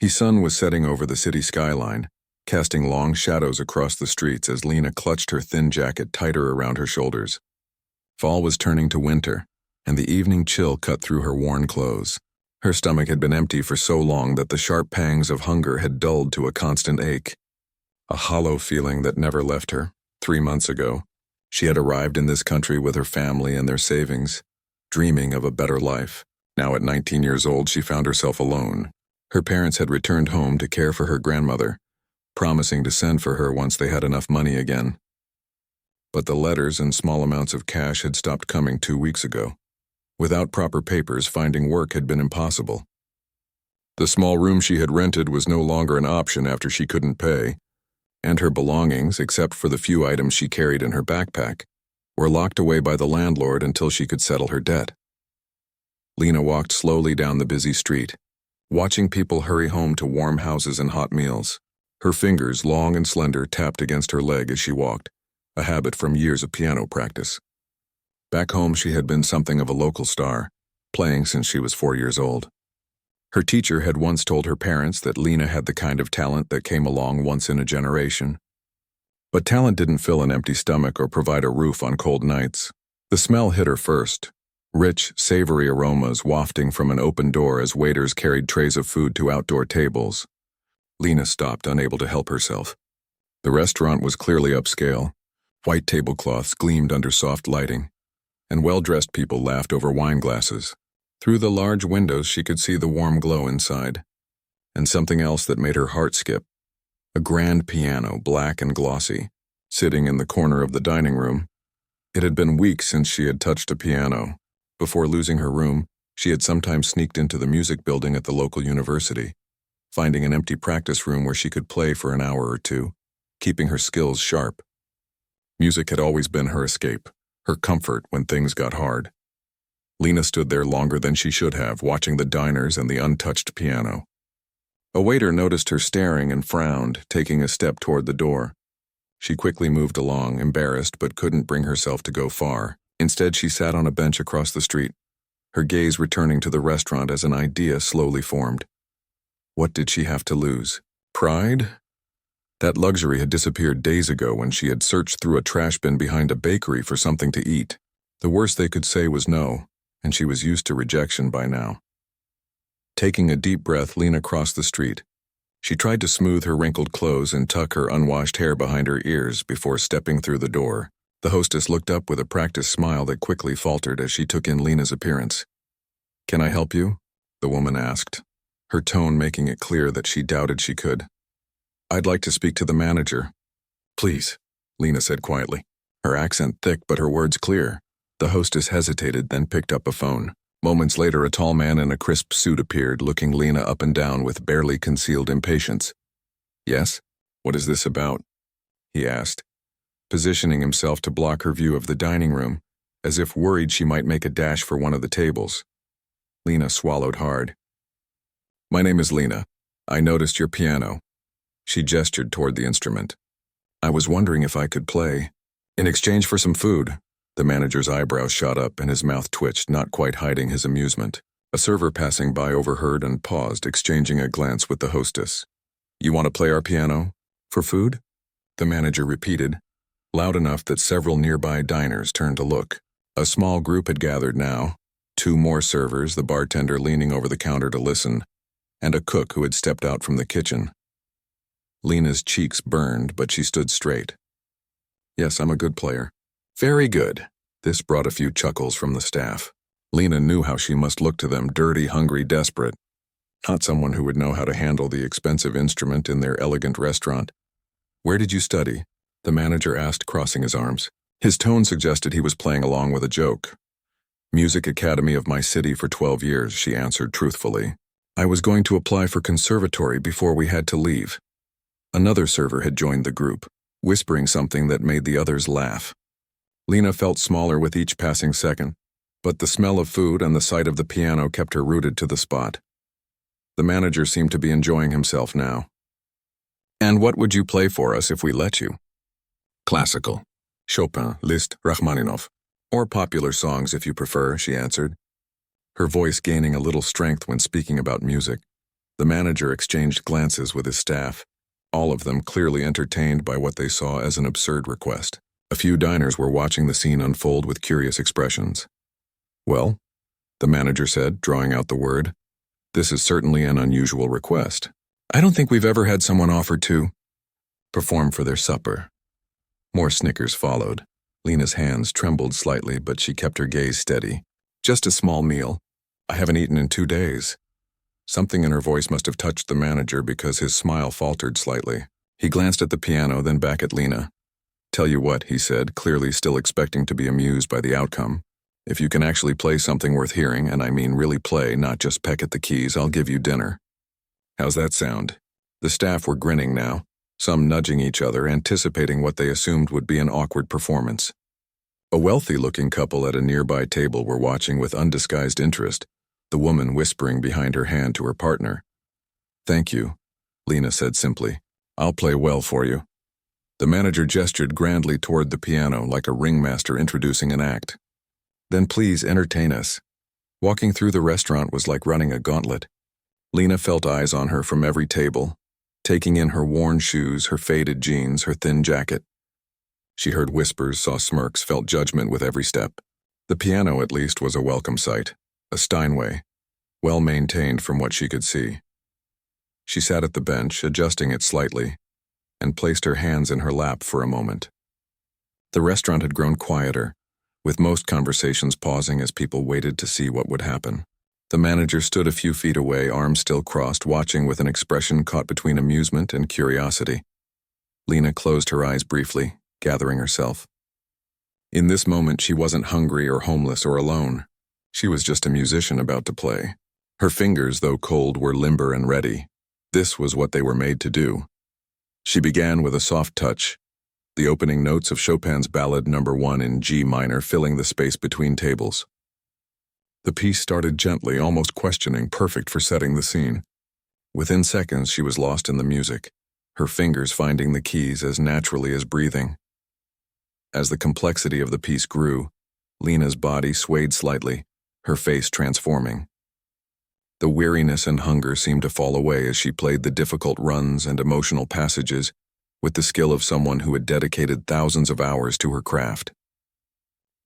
The sun was setting over the city skyline, casting long shadows across the streets as Lena clutched her thin jacket tighter around her shoulders. Fall was turning to winter, and the evening chill cut through her worn clothes. Her stomach had been empty for so long that the sharp pangs of hunger had dulled to a constant ache. A hollow feeling that never left her. 3 months ago, she had arrived in this country with her family and their savings, dreaming of a better life. Now at 19 years old, she found herself alone. Her parents had returned home to care for her grandmother, promising to send for her once they had enough money again. But the letters and small amounts of cash had stopped coming 2 weeks ago. Without proper papers, finding work had been impossible. The small room she had rented was no longer an option after she couldn't pay, and her belongings, except for the few items she carried in her backpack, were locked away by the landlord until she could settle her debt. Lena walked slowly down the busy street, watching people hurry home to warm houses and hot meals. Her fingers, long and slender, tapped against her leg as she walked, a habit from years of piano practice. Back home, she had been something of a local star, playing since she was 4 years old. Her teacher had once told her parents that Lena had the kind of talent that came along once in a generation. But talent didn't fill an empty stomach or provide a roof on cold nights. The smell hit her first, rich, savory aromas wafting from an open door as waiters carried trays of food to outdoor tables. Lena stopped, unable to help herself. The restaurant was clearly upscale. White tablecloths gleamed under soft lighting, and well-dressed people laughed over wine glasses. Through the large windows, she could see the warm glow inside, and something else that made her heart skip. A grand piano, black and glossy, sitting in the corner of the dining room. It had been weeks since she had touched a piano. Before losing her room, she had sometimes sneaked into the music building at the local university, finding an empty practice room where she could play for an hour or two, keeping her skills sharp. Music had always been her escape, her comfort when things got hard. Lena stood there longer than she should have, watching the diners and the untouched piano. A waiter noticed her staring and frowned, taking a step toward the door. She quickly moved along, embarrassed but couldn't bring herself to go far. Instead, she sat on a bench across the street, her gaze returning to the restaurant as an idea slowly formed. What did she have to lose? Pride? That luxury had disappeared days ago when she had searched through a trash bin behind a bakery for something to eat. The worst they could say was no, and she was used to rejection by now. Taking a deep breath, Lena crossed the street. She tried to smooth her wrinkled clothes and tuck her unwashed hair behind her ears before stepping through the door. The hostess looked up with a practiced smile that quickly faltered as she took in Lena's appearance. "Can I help you?" the woman asked, her tone making it clear that she doubted she could. "I'd like to speak to the manager." "Please," Lena said quietly, her accent thick but her words clear. The hostess hesitated, then picked up a phone. Moments later, a tall man in a crisp suit appeared, looking Lena up and down with barely concealed impatience. "Yes? What is this about?" he asked, positioning himself to block her view of the dining room, as if worried she might make a dash for one of the tables. Lena swallowed hard. "My name is Lena. I noticed your piano." She gestured toward the instrument. "I was wondering if I could play. In exchange for some food." The manager's eyebrows shot up and his mouth twitched, not quite hiding his amusement. A server passing by overheard and paused, exchanging a glance with the hostess. "You want to play our piano? For food?" the manager repeated, loud enough that several nearby diners turned to look. A small group had gathered now, 2 more servers, the bartender leaning over the counter to listen, and a cook who had stepped out from the kitchen. Lena's cheeks burned, but she stood straight. "Yes, I'm a good player." "Very good." This brought a few chuckles from the staff. Lena knew how she must look to them, dirty, hungry, desperate. Not someone who would know how to handle the expensive instrument in their elegant restaurant. "Where did you study?" the manager asked, crossing his arms. His tone suggested he was playing along with a joke. "Music Academy of my city for 12 years, she answered truthfully. "I was going to apply for conservatory before we had to leave." Another server had joined the group, whispering something that made the others laugh. Lena felt smaller with each passing second, but the smell of food and the sight of the piano kept her rooted to the spot. The manager seemed to be enjoying himself now. "And what would you play for us if we let you?" "Classical. Chopin, Liszt, Rachmaninoff. Or popular songs if you prefer," she answered, her voice gaining a little strength when speaking about music. The manager exchanged glances with his staff, all of them clearly entertained by what they saw as an absurd request. A few diners were watching the scene unfold with curious expressions. "Well," the manager said, drawing out the word, "this is certainly an unusual request. I don't think we've ever had someone offer to perform for their supper." More snickers followed. Lena's hands trembled slightly, but she kept her gaze steady. "Just a small meal. I haven't eaten in 2 days." Something in her voice must have touched the manager because his smile faltered slightly. He glanced at the piano, then back at Lena. "Tell you what," he said, clearly still expecting to be amused by the outcome. "If you can actually play something worth hearing, and I mean really play, not just peck at the keys, I'll give you dinner. How's that sound?" The staff were grinning now, some nudging each other, anticipating what they assumed would be an awkward performance. A wealthy-looking couple at a nearby table were watching with undisguised interest, the woman whispering behind her hand to her partner. "Thank you," Lena said simply. "I'll play well for you." The manager gestured grandly toward the piano like a ringmaster introducing an act. "Then please entertain us." Walking through the restaurant was like running a gauntlet. Lena felt eyes on her from every table, taking in her worn shoes, her faded jeans, her thin jacket. She heard whispers, saw smirks, felt judgment with every step. The piano, at least, was a welcome sight. A Steinway, well maintained from what she could see. She sat at the bench, adjusting it slightly, and placed her hands in her lap for a moment. The restaurant had grown quieter, with most conversations pausing as people waited to see what would happen. The manager stood a few feet away, arms still crossed, watching with an expression caught between amusement and curiosity. Lena closed her eyes briefly, gathering herself. In this moment, she wasn't hungry or homeless or alone. She was just a musician about to play. Her fingers, though cold, were limber and ready. This was what they were made to do. She began with a soft touch, the opening notes of Chopin's Ballad No. 1 in G minor filling the space between tables. The piece started gently, almost questioning, perfect for setting the scene. Within seconds, she was lost in the music, her fingers finding the keys as naturally as breathing. As the complexity of the piece grew, Lena's body swayed slightly, her face transforming. The weariness and hunger seemed to fall away as she played the difficult runs and emotional passages with the skill of someone who had dedicated thousands of hours to her craft.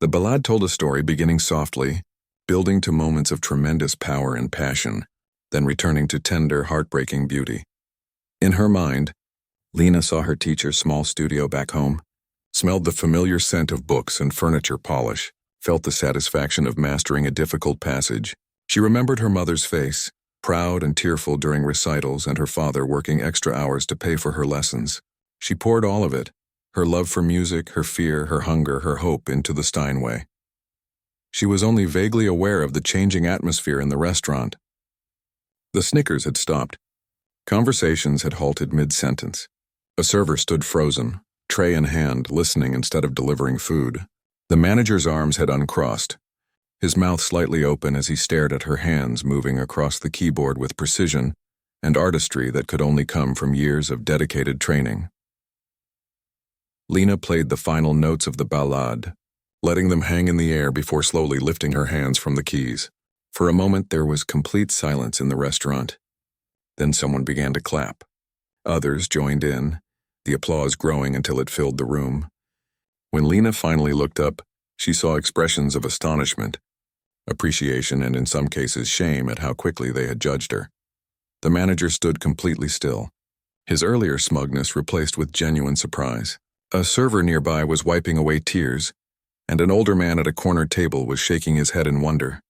The ballade told a story beginning softly, building to moments of tremendous power and passion, then returning to tender, heartbreaking beauty. In her mind, Lena saw her teacher's small studio back home, smelled the familiar scent of books and furniture polish, felt the satisfaction of mastering a difficult passage. She remembered her mother's face, proud and tearful during recitals, and her father working extra hours to pay for her lessons. She poured all of it, her love for music, her fear, her hunger, her hope, into the Steinway. She was only vaguely aware of the changing atmosphere in the restaurant. The snickers had stopped. Conversations had halted mid-sentence. A server stood frozen, tray in hand, listening instead of delivering food. The manager's arms had uncrossed, his mouth slightly open as he stared at her hands moving across the keyboard with precision and artistry that could only come from years of dedicated training. Lena played the final notes of the ballade, letting them hang in the air before slowly lifting her hands from the keys. For a moment there was complete silence in the restaurant. Then someone began to clap. Others joined in, the applause growing until it filled the room. When Lena finally looked up, she saw expressions of astonishment, appreciation, and in some cases shame at how quickly they had judged her. The manager stood completely still, his earlier smugness replaced with genuine surprise. A server nearby was wiping away tears, and an older man at a corner table was shaking his head in wonder.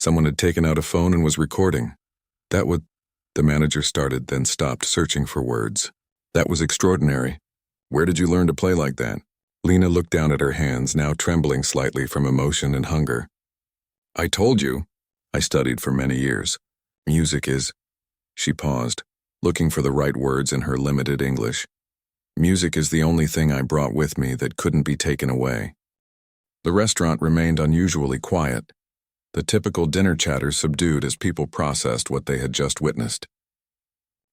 Someone had taken out a phone and was recording. That would... The manager started, then stopped, searching for words. That was extraordinary. Where did you learn to play like that? Lena looked down at her hands, now trembling slightly from emotion and hunger. I told you. I studied for many years. Music is... She paused, looking for the right words in her limited English. Music is the only thing I brought with me that couldn't be taken away. The restaurant remained unusually quiet, the typical dinner chatter subdued as people processed what they had just witnessed.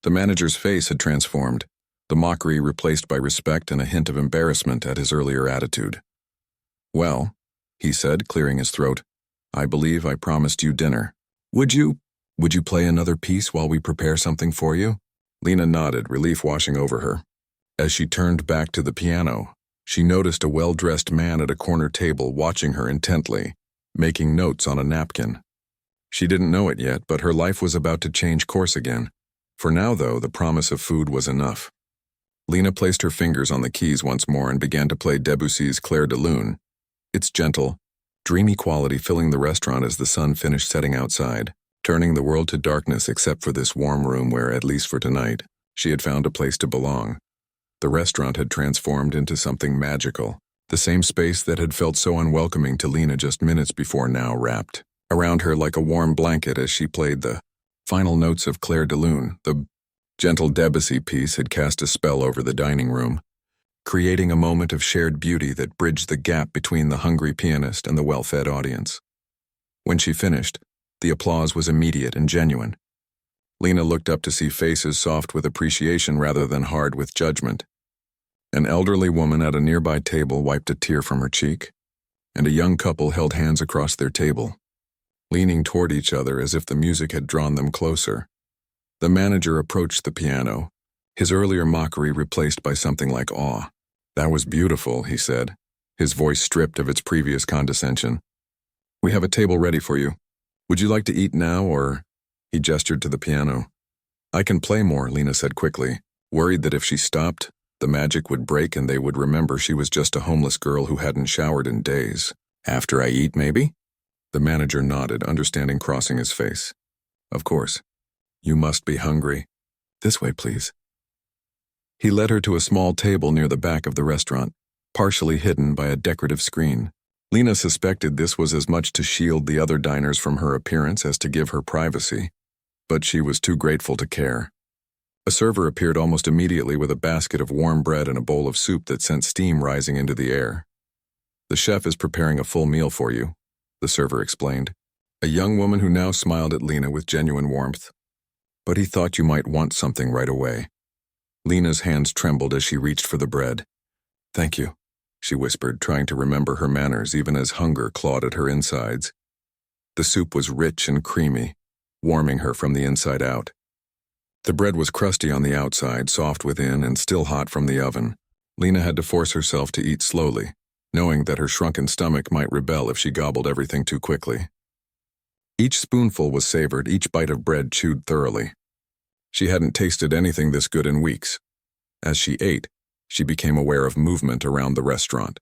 The manager's face had transformed, the mockery replaced by respect and a hint of embarrassment at his earlier attitude. Well, he said, clearing his throat, I believe I promised you dinner. Would you? Would you play another piece while we prepare something for you? Lena nodded, relief washing over her. As she turned back to the piano, she noticed a well-dressed man at a corner table watching her intently, making notes on a napkin. She didn't know it yet, but her life was about to change course again. For now, though, the promise of food was enough. Lena placed her fingers on the keys once more and began to play Debussy's Clair de Lune. Its gentle, dreamy quality filling the restaurant as the sun finished setting outside, turning the world to darkness except for this warm room where, at least for tonight, she had found a place to belong. The restaurant had transformed into something magical. The same space that had felt so unwelcoming to Lena just minutes before now wrapped around her like a warm blanket as she played the final notes of Clair de Lune. The gentle Debussy piece had cast a spell over the dining room, creating a moment of shared beauty that bridged the gap between the hungry pianist and the well-fed audience. When she finished, the applause was immediate and genuine. Lena looked up to see faces soft with appreciation rather than hard with judgment. An elderly woman at a nearby table wiped a tear from her cheek, and a young couple held hands across their table, leaning toward each other as if the music had drawn them closer. The manager approached the piano, his earlier mockery replaced by something like awe. "That was beautiful," he said, his voice stripped of its previous condescension. "We have a table ready for you. Would you like to eat now, or—" He gestured to the piano. "I can play more," Lena said quickly, worried that if she stopped, the magic would break and they would remember she was just a homeless girl who hadn't showered in days. "After I eat, maybe?" The manager nodded, understanding crossing his face. "Of course. You must be hungry. This way, please." He led her to a small table near the back of the restaurant, partially hidden by a decorative screen. Lena suspected this was as much to shield the other diners from her appearance as to give her privacy, but she was too grateful to care. A server appeared almost immediately with a basket of warm bread and a bowl of soup that sent steam rising into the air. "The chef is preparing a full meal for you," the server explained, a young woman who now smiled at Lena with genuine warmth. "But he thought you might want something right away." Lena's hands trembled as she reached for the bread. "Thank you," she whispered, trying to remember her manners even as hunger clawed at her insides. The soup was rich and creamy, warming her from the inside out. The bread was crusty on the outside, soft within, and still hot from the oven. Lena had to force herself to eat slowly, knowing that her shrunken stomach might rebel if she gobbled everything too quickly. Each spoonful was savored, each bite of bread chewed thoroughly. She hadn't tasted anything this good in weeks. As she ate, she became aware of movement around the restaurant.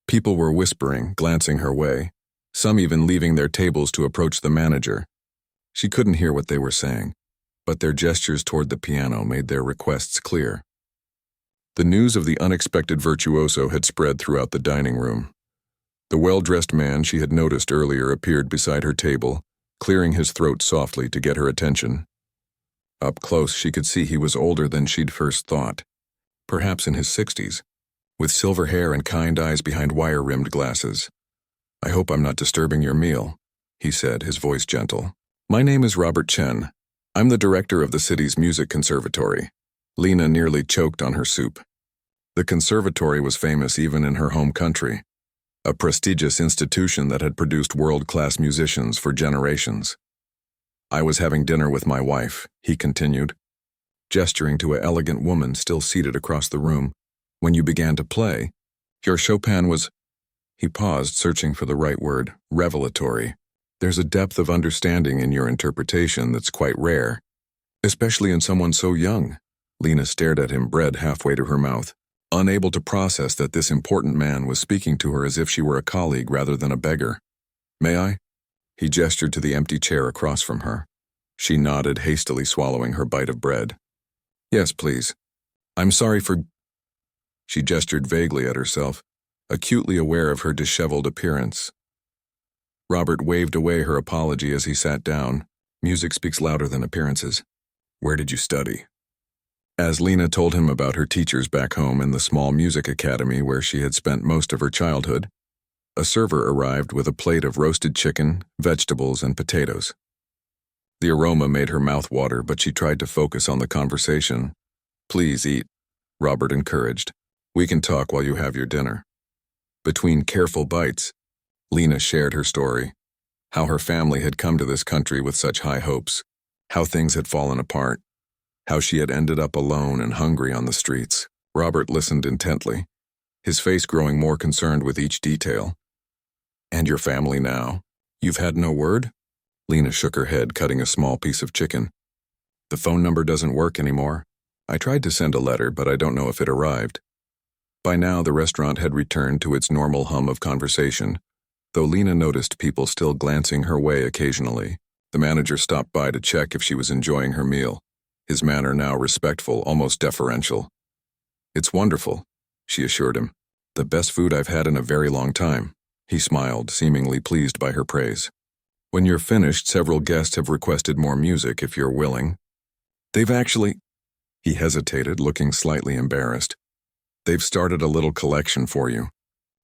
People were whispering, glancing her way, some even leaving their tables to approach the manager. She couldn't hear what they were saying, but their gestures toward the piano made their requests clear. The news of the unexpected virtuoso had spread throughout the dining room. The well-dressed man she had noticed earlier appeared beside her table, clearing his throat softly to get her attention. Up close, she could see he was older than she'd first thought, perhaps in his 60s, with silver hair and kind eyes behind wire-rimmed glasses. "I hope I'm not disturbing your meal," he said, his voice gentle. "My name is Robert Chen. I'm the director of the city's music conservatory." Lena nearly choked on her soup. The conservatory was famous even in her home country, a prestigious institution that had produced world-class musicians for generations. "I was having dinner with my wife," he continued, gesturing to an elegant woman still seated across the room, "when you began to play. Your Chopin was—" He paused, searching for the right word. "Revelatory. There's a depth of understanding in your interpretation that's quite rare, especially in someone so young." Lena stared at him, bread halfway to her mouth, unable to process that this important man was speaking to her as if she were a colleague rather than a beggar. "May I?" He gestured to the empty chair across from her. She nodded, hastily swallowing her bite of bread. "Yes, please. I'm sorry for—" She gestured vaguely at herself, acutely aware of her disheveled appearance. Robert waved away her apology as he sat down. "Music speaks louder than appearances. Where did you study?" As Lena told him about her teachers back home and the small music academy where she had spent most of her childhood, a server arrived with a plate of roasted chicken, vegetables, and potatoes. The aroma made her mouth water, but she tried to focus on the conversation. "Please eat," Robert encouraged. "We can talk while you have your dinner." Between careful bites, Lena shared her story. How her family had come to this country with such high hopes. How things had fallen apart. How she had ended up alone and hungry on the streets. Robert listened intently, his face growing more concerned with each detail. And your family now? You've had no word? Lena shook her head, cutting a small piece of chicken. The phone number doesn't work anymore. I tried to send a letter, but I don't know if it arrived. By now, the restaurant had returned to its normal hum of conversation, though Lena noticed people still glancing her way occasionally. The manager stopped by to check if she was enjoying her meal, his manner now respectful, almost deferential. It's wonderful, she assured him. The best food I've had in a very long time. He smiled, seemingly pleased by her praise. When you're finished, several guests have requested more music if you're willing. They've actually... He hesitated, looking slightly embarrassed. They've started a little collection for you.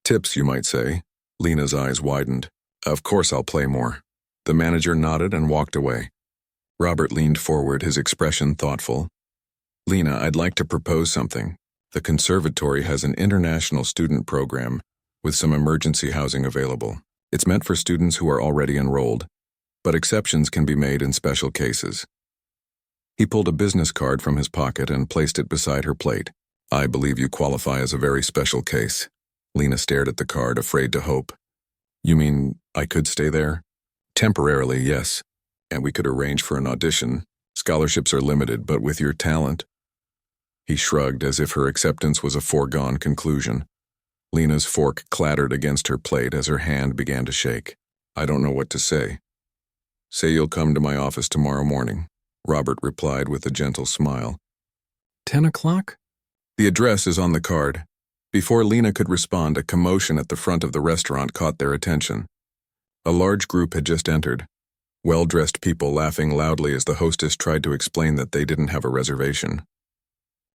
Tips, you might say. Lena's eyes widened. Of course I'll play more. The manager nodded and walked away. Robert leaned forward, his expression thoughtful. Lena, I'd like to propose something. The conservatory has an international student program with some emergency housing available. It's meant for students who are already enrolled, but exceptions can be made in special cases. He pulled a business card from his pocket and placed it beside her plate. I believe you qualify as a very special case. Lena stared at the card, afraid to hope. You mean I could stay there? Temporarily, yes. And we could arrange for an audition. Scholarships are limited, but with your talent... He shrugged as if her acceptance was a foregone conclusion. Lena's fork clattered against her plate as her hand began to shake. I don't know what to say. Say you'll come to my office tomorrow morning, Robert replied with a gentle smile. 10 o'clock? The address is on the card. Before Lena could respond, a commotion at the front of the restaurant caught their attention. A large group had just entered, well-dressed people laughing loudly as the hostess tried to explain that they didn't have a reservation.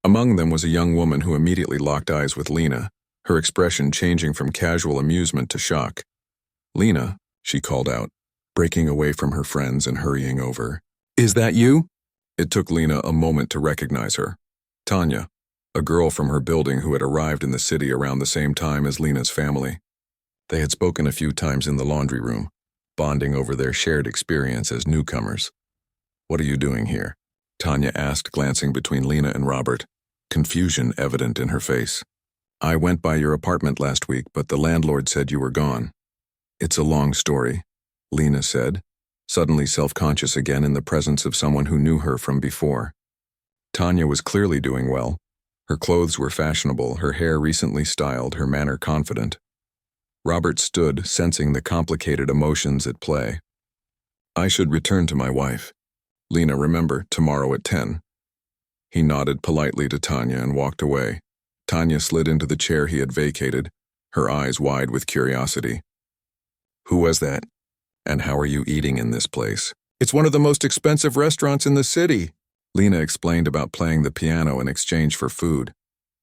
Among them was a young woman who immediately locked eyes with Lena, her expression changing from casual amusement to shock. Lena, she called out, breaking away from her friends and hurrying over. Is that you? It took Lena a moment to recognize her. Tanya, a girl from her building who had arrived in the city around the same time as Lena's family. They had spoken a few times in the laundry room, bonding over their shared experience as newcomers. What are you doing here? Tanya asked, glancing between Lena and Robert, confusion evident in her face. I went by your apartment last week, but the landlord said you were gone. It's a long story, Lena said, suddenly self-conscious again in the presence of someone who knew her from before. Tanya was clearly doing well. Her clothes were fashionable, her hair recently styled, her manner confident. Robert stood, sensing the complicated emotions at play. I should return to my wife. Lena, remember, tomorrow at 10. He nodded politely to Tanya and walked away. Tanya slid into the chair he had vacated, her eyes wide with curiosity. Who was that? And how are you eating in this place? It's one of the most expensive restaurants in the city. Lena explained about playing the piano in exchange for food,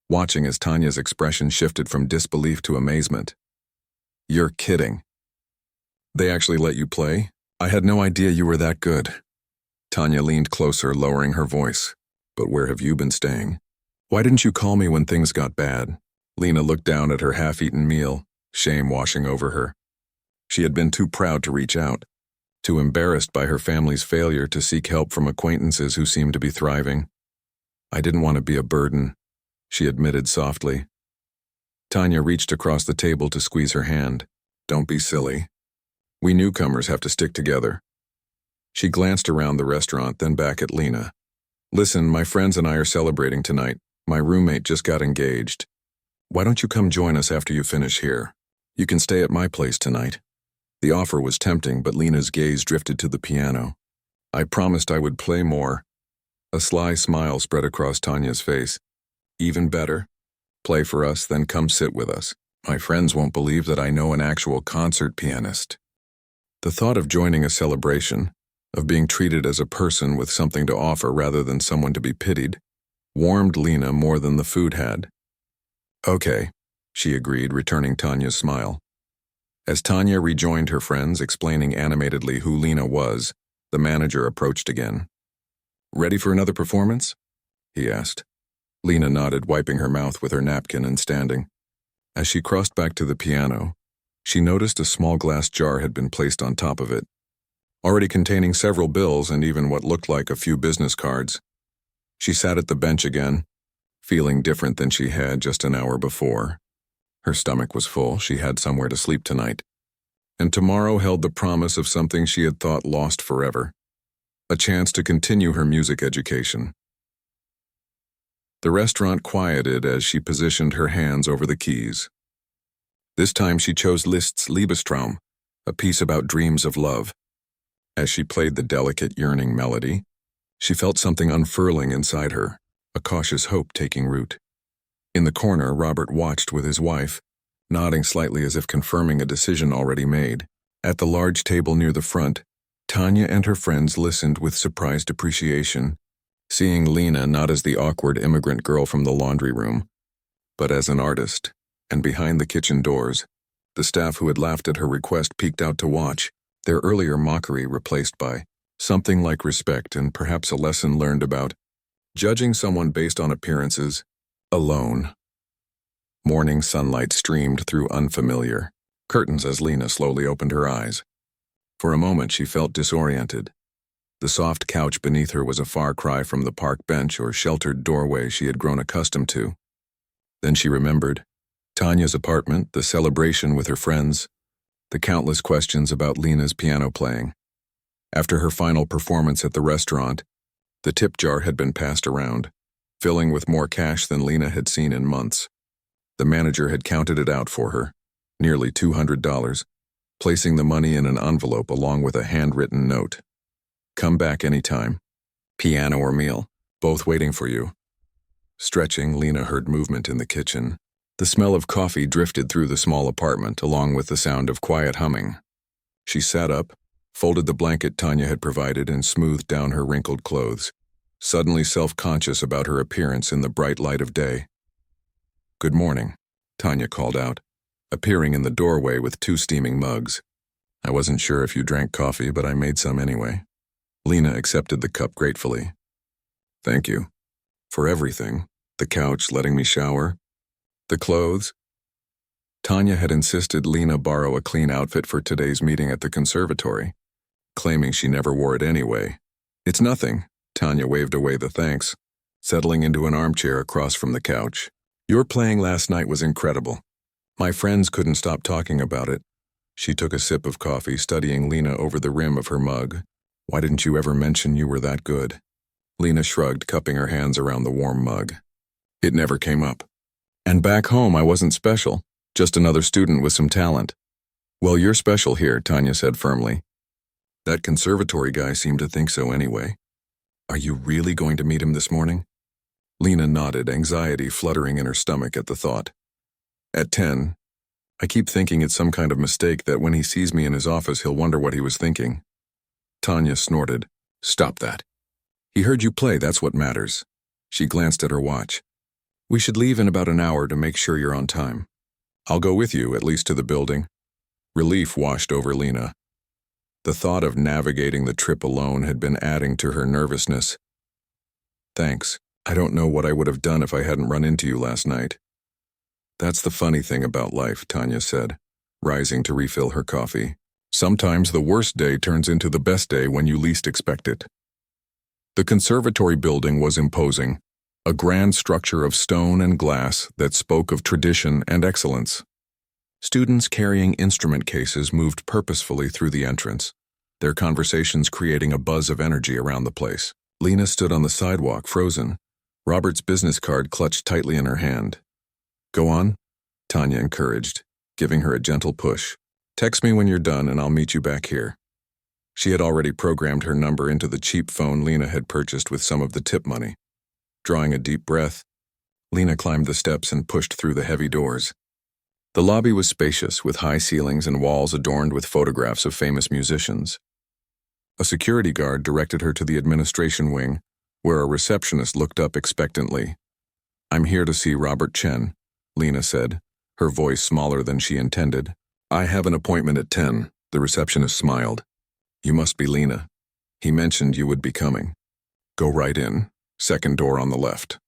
watching as Tanya's expression shifted from disbelief to amazement. You're kidding. They actually let you play? I had no idea you were that good. Tanya leaned closer, lowering her voice. But where have you been staying? Why didn't you call me when things got bad? Lena looked down at her half-eaten meal, shame washing over her. She had been too proud to reach out, too embarrassed by her family's failure to seek help from acquaintances who seemed to be thriving. I didn't want to be a burden, she admitted softly. Tanya reached across the table to squeeze her hand. Don't be silly. We newcomers have to stick together. She glanced around the restaurant, then back at Lena. Listen, my friends and I are celebrating tonight. My roommate just got engaged. Why don't you come join us after you finish here? You can stay at my place tonight. The offer was tempting, but Lena's gaze drifted to the piano. I promised I would play more. A sly smile spread across Tanya's face. Even better. Play for us, then come sit with us. My friends won't believe that I know an actual concert pianist. The thought of joining a celebration, of being treated as a person with something to offer rather than someone to be pitied, warmed Lena more than the food had. Okay, she agreed, returning Tanya's smile. As Tanya rejoined her friends, explaining animatedly who Lena was, the manager approached again. Ready for another performance? He asked. Lena nodded, wiping her mouth with her napkin and standing. As she crossed back to the piano, She noticed a small glass jar had been placed on top of it, already containing several bills and even what looked like a few business cards. She sat at the bench again, feeling different than she had just an hour before. Her stomach was full, she had somewhere to sleep tonight. And tomorrow held the promise of something she had thought lost forever, a chance to continue her music education. The restaurant quieted as she positioned her hands over the keys. This time she chose Liszt's Liebestraum, a piece about dreams of love. As she played the delicate, yearning melody, she felt something unfurling inside her, a cautious hope taking root. In the corner, Robert watched with his wife, nodding slightly as if confirming a decision already made. At the large table near the front, Tanya and her friends listened with surprised appreciation, seeing Lena not as the awkward immigrant girl from the laundry room, but as an artist. And behind the kitchen doors, the staff who had laughed at her request peeked out to watch, their earlier mockery replaced by something like respect and perhaps a lesson learned about judging someone based on appearances, alone. Morning sunlight streamed through unfamiliar curtains as Lena slowly opened her eyes. For a moment she felt disoriented. The soft couch beneath her was a far cry from the park bench or sheltered doorway she had grown accustomed to. Then she remembered Tanya's apartment, the celebration with her friends, the countless questions about Lena's piano playing. After her final performance at the restaurant, the tip jar had been passed around, filling with more cash than Lena had seen in months. The manager had counted it out for her, nearly $200, placing the money in an envelope along with a handwritten note. Come back anytime. Piano or meal, both waiting for you. Stretching, Lena heard movement in the kitchen. The smell of coffee drifted through the small apartment along with the sound of quiet humming. She sat up, folded the blanket Tanya had provided and smoothed down her wrinkled clothes, suddenly self-conscious about her appearance in the bright light of day. Good morning, Tanya called out, appearing in the doorway with 2 steaming mugs. I wasn't sure if you drank coffee, but I made some anyway. Lena accepted the cup gratefully. Thank you. For everything. The couch, letting me shower. The clothes. Tanya had insisted Lena borrow a clean outfit for today's meeting at the conservatory, claiming she never wore it anyway. It's nothing, Tanya waved away the thanks, settling into an armchair across from the couch. Your playing last night was incredible. My friends couldn't stop talking about it. She took a sip of coffee, studying Lena over the rim of her mug. Why didn't you ever mention you were that good? Lena shrugged, cupping her hands around the warm mug. It never came up. And back home I wasn't special, just another student with some talent. Well, you're special here, Tanya said firmly. That conservatory guy seemed to think so anyway. Are you really going to meet him this morning? Lena nodded, anxiety fluttering in her stomach at the thought. At 10. I keep thinking it's some kind of mistake that when he sees me in his office he'll wonder what he was thinking. Tanya snorted. Stop that. He heard you play, that's what matters. She glanced at her watch. We should leave in about an hour to make sure you're on time. I'll go with you, at least to the building. Relief washed over Lena. The thought of navigating the trip alone had been adding to her nervousness. Thanks. I don't know what I would have done if I hadn't run into you last night. That's the funny thing about life, Tanya said, rising to refill her coffee. Sometimes the worst day turns into the best day when you least expect it. The conservatory building was imposing, a grand structure of stone and glass that spoke of tradition and excellence. Students carrying instrument cases moved purposefully through the entrance, their conversations creating a buzz of energy around the place. Lena stood on the sidewalk, frozen, Robert's business card clutched tightly in her hand. Go on, Tanya encouraged, giving her a gentle push. Text me when you're done and I'll meet you back here. She had already programmed her number into the cheap phone Lena had purchased with some of the tip money. Drawing a deep breath, Lena climbed the steps and pushed through the heavy doors. The lobby was spacious, with high ceilings and walls adorned with photographs of famous musicians. A security guard directed her to the administration wing, where a receptionist looked up expectantly. I'm here to see Robert Chen, Lena said, her voice smaller than she intended. I have an appointment at 10, the receptionist smiled. You must be Lena. He mentioned you would be coming. Go right in, second door on the left.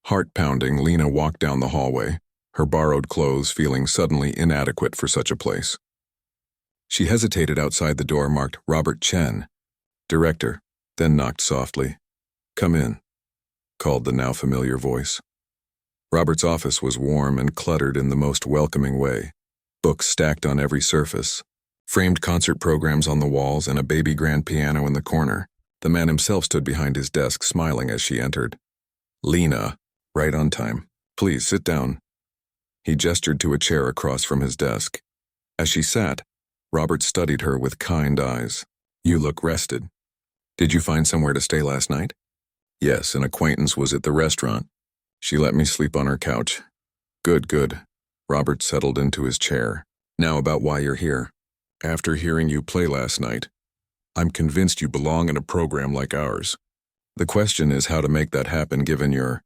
Heart pounding, Lena walked down the hallway, her borrowed clothes feeling suddenly inadequate for such a place. She hesitated outside the door marked Robert Chen, director, then knocked softly. "Come in," called the now familiar voice. Robert's office was warm and cluttered in the most welcoming way. Books stacked on every surface, framed concert programs on the walls, and a baby grand piano in the corner. The man himself stood behind his desk, smiling as she entered. "Lena, right on time. Please sit down." He gestured to a chair across from his desk. As she sat, Robert studied her with kind eyes. "You look rested. Did you find somewhere to stay last night?" "Yes, an acquaintance was at the restaurant. She let me sleep on her couch." "Good, good." Robert settled into his chair. "Now about why you're here. After hearing you play last night, I'm convinced you belong in a program like ours. The question is how to make that happen given your—"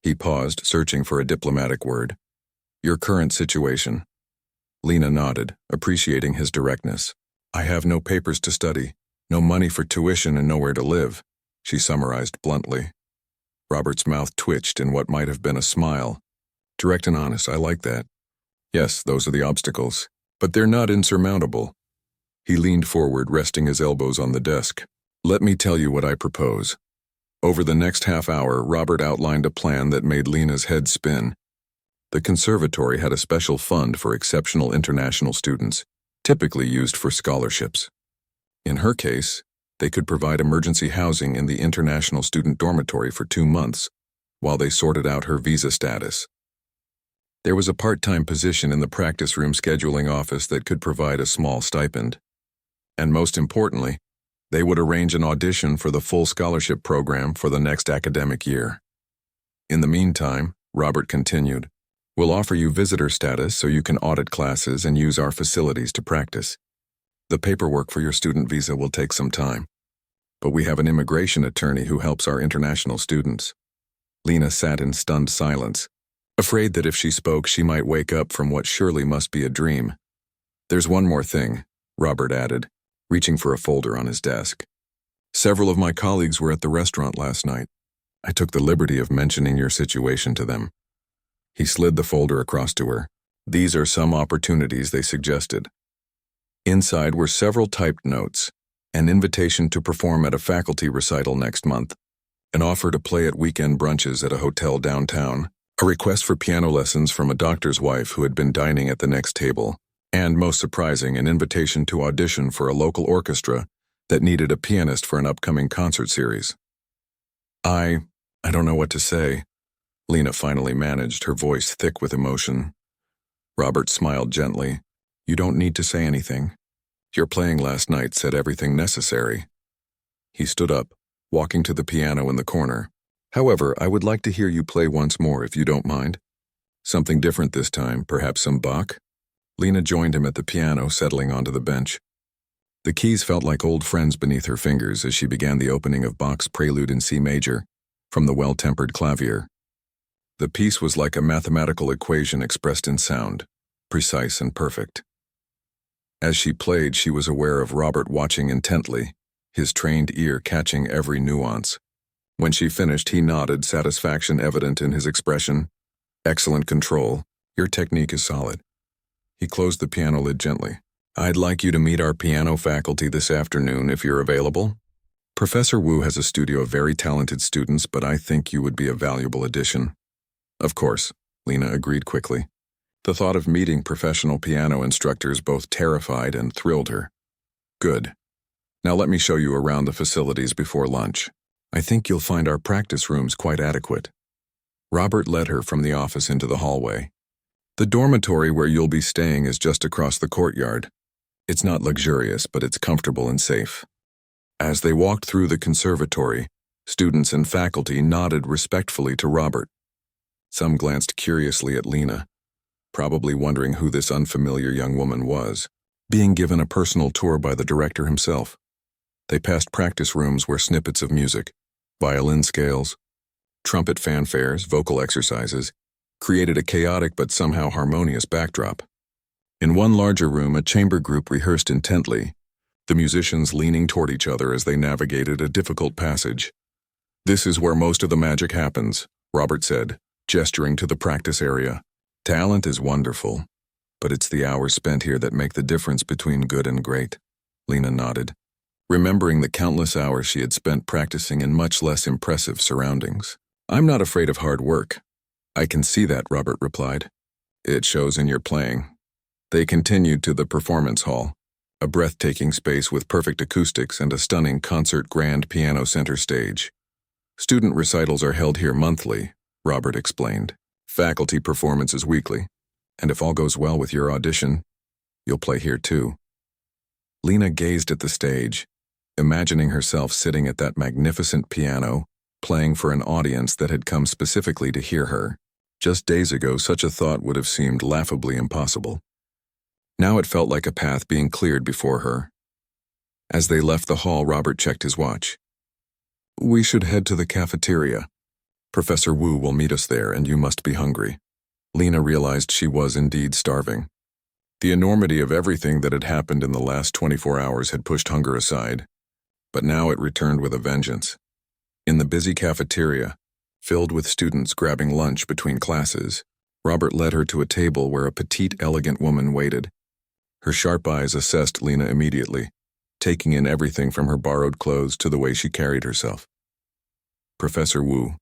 He paused, searching for a diplomatic word. "Your current situation." Lena nodded, appreciating his directness. "I have no papers to study, no money for tuition, and nowhere to live," she summarized bluntly. Robert's mouth twitched in what might have been a smile. "Direct and honest, I like that. Yes, those are the obstacles, but they're not insurmountable." He leaned forward, resting his elbows on the desk. "Let me tell you what I propose." Over the next half hour, Robert outlined a plan that made Lena's head spin. The conservatory had a special fund for exceptional international students, typically used for scholarships. In her case, they could provide emergency housing in the international student dormitory for 2 months, while they sorted out her visa status. There was a part-time position in the practice room scheduling office that could provide a small stipend. And most importantly, they would arrange an audition for the full scholarship program for the next academic year. In the meantime, Robert continued, "We'll offer you visitor status so you can audit classes and use our facilities to practice. The paperwork for your student visa will take some time, but we have an immigration attorney who helps our international students." Lena sat in stunned silence, afraid that if she spoke she might wake up from what surely must be a dream. "There's one more thing," Robert added, reaching for a folder on his desk. "Several of my colleagues were at the restaurant last night. I took the liberty of mentioning your situation to them." He slid the folder across to her. "These are some opportunities they suggested." Inside were several typed notes, an invitation to perform at a faculty recital next month, an offer to play at weekend brunches at a hotel downtown, a request for piano lessons from a doctor's wife who had been dining at the next table, and, most surprising, an invitation to audition for a local orchestra that needed a pianist for an upcoming concert series. I don't know what to say," Lena finally managed, her voice thick with emotion. Robert smiled gently. "You don't need to say anything. Your playing last night said everything necessary." He stood up, walking to the piano in the corner. "However, I would like to hear you play once more if you don't mind. Something different this time, perhaps some Bach?" Lena joined him at the piano, settling onto the bench. The keys felt like old friends beneath her fingers as she began the opening of Bach's Prelude in C major from the well-tempered clavier. The piece was like a mathematical equation expressed in sound, precise and perfect. As she played, she was aware of Robert watching intently, his trained ear catching every nuance. When she finished, he nodded, satisfaction evident in his expression. "Excellent control. Your technique is solid." He closed the piano lid gently. "I'd like you to meet our piano faculty this afternoon if you're available. Professor Wu has a studio of very talented students, but I think you would be a valuable addition." "Of course," Lena agreed quickly. The thought of meeting professional piano instructors both terrified and thrilled her. "Good. Now let me show you around the facilities before lunch. I think you'll find our practice rooms quite adequate." Robert led her from the office into the hallway. "The dormitory where you'll be staying is just across the courtyard. It's not luxurious, but it's comfortable and safe." As they walked through the conservatory, students and faculty nodded respectfully to Robert. Some glanced curiously at Lena, probably wondering who this unfamiliar young woman was, being given a personal tour by the director himself. They passed practice rooms where snippets of music, violin scales, trumpet fanfares, vocal exercises, created a chaotic but somehow harmonious backdrop. In one larger room, a chamber group rehearsed intently, the musicians leaning toward each other as they navigated a difficult passage. "This is where most of the magic happens," Robert said, gesturing to the practice area. Talent is wonderful, but it's the hours spent here that make the difference between good and great. Lena nodded, remembering the countless hours she had spent practicing in much less impressive surroundings. I'm not afraid of hard work. I can see that, Robert replied. It shows in your playing. They continued to the performance hall, a breathtaking space with perfect acoustics and a stunning concert grand piano center stage. Student recitals are held here monthly, Robert explained. Faculty performances weekly, and if all goes well with your audition, you'll play here too. Lena gazed at the stage, imagining herself sitting at that magnificent piano, playing for an audience that had come specifically to hear her. Just days ago, such a thought would have seemed laughably impossible. Now it felt like a path being cleared before her. As they left the hall, Robert checked his watch. We should head to the cafeteria. Professor Wu will meet us there, and you must be hungry. Lena realized she was indeed starving. The enormity of everything that had happened in the last 24 hours had pushed hunger aside, but now it returned with a vengeance. In the busy cafeteria, filled with students grabbing lunch between classes, Robert led her to a table where a petite, elegant woman waited. Her sharp eyes assessed Lena immediately, taking in everything from her borrowed clothes to the way she carried herself. Professor Wu.